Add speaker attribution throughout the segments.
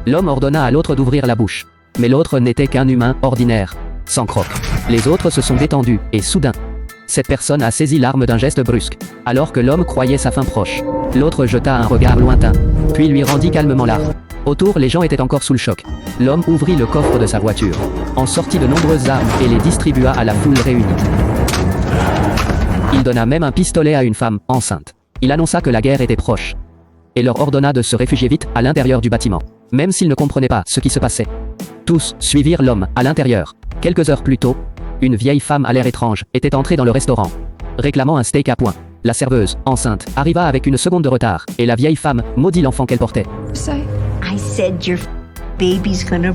Speaker 1: L'homme ordonna à l'autre d'ouvrir la bouche. Mais l'autre n'était qu'un humain ordinaire, sans crocs. Les autres se sont détendus, et soudain, cette personne a saisi l'arme d'un geste brusque, alors que l'homme croyait sa fin proche. L'autre jeta un regard lointain, puis lui rendit calmement l'arme. Autour, les gens étaient encore sous le choc. L'homme ouvrit le coffre de sa voiture, en sortit de nombreuses armes et les distribua à la foule réunie. Il donna même un pistolet à une femme enceinte. Il annonça que la guerre était proche, et leur ordonna de se réfugier vite à l'intérieur du bâtiment, même s'ils ne comprenaient pas ce qui se passait. Tous suivirent l'homme à l'intérieur. Quelques heures plus tôt, une vieille femme à l'air étrange était entrée dans le restaurant, réclamant un steak à point. La serveuse, enceinte, arriva avec une seconde de retard, et la vieille femme maudit l'enfant qu'elle portait.
Speaker 2: I said your baby's gonna...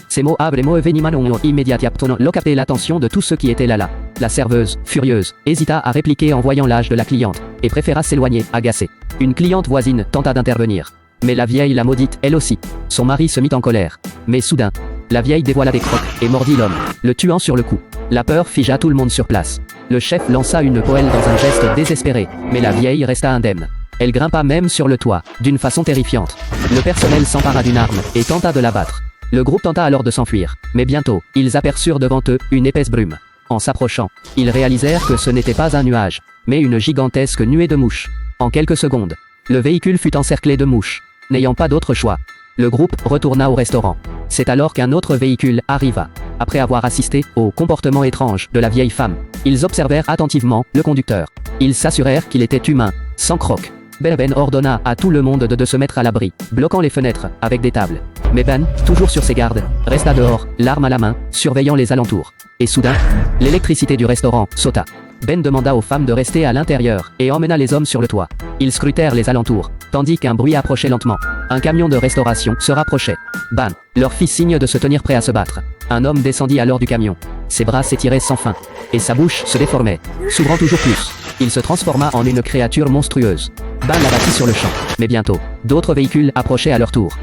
Speaker 1: Ces mots hablent venimano ont immédiatement capté l'attention de tous ceux qui étaient là. La serveuse, furieuse, hésita à répliquer en voyant l'âge de la cliente, et préféra s'éloigner, agacée. Une cliente voisine tenta d'intervenir. Mais la vieille la maudite, elle aussi. Son mari se mit en colère. Mais soudain, la vieille dévoila des crocs, et mordit l'homme, le tuant sur le coup. La peur figea tout le monde sur place. Le chef lança une poêle dans un geste désespéré, mais la vieille resta indemne. Elle grimpa même sur le toit, d'une façon terrifiante. Le personnel s'empara d'une arme, et tenta de l'abattre. Le groupe tenta alors de s'enfuir, mais bientôt, ils aperçurent devant eux une épaisse brume. En s'approchant, ils réalisèrent que ce n'était pas un nuage, mais une gigantesque nuée de mouches. En quelques secondes, le véhicule fut encerclé de mouches. N'ayant pas d'autre choix, le groupe retourna au restaurant. C'est alors qu'un autre véhicule arriva. Après avoir assisté au comportement étrange de la vieille femme, ils observèrent attentivement le conducteur. Ils s'assurèrent qu'il était humain, sans crocs. Ben ordonna à tout le monde de se mettre à l'abri, bloquant les fenêtres avec des tables. Mais Ben, toujours sur ses gardes, resta dehors, l'arme à la main, surveillant les alentours. Et soudain, l'électricité du restaurant sauta. Ben demanda aux femmes de rester à l'intérieur et emmena les hommes sur le toit. Ils scrutèrent les alentours, tandis qu'un bruit approchait lentement. Un camion de restauration se rapprochait. Ben leur fit signe de se tenir prêt à se battre. Un homme descendit alors du camion. Ses bras s'étiraient sans fin, et sa bouche se déformait, s'ouvrant toujours plus. Il se transforma en une créature monstrueuse. Ben l'abattit sur le champ. Mais bientôt, d'autres véhicules approchaient à leur tour.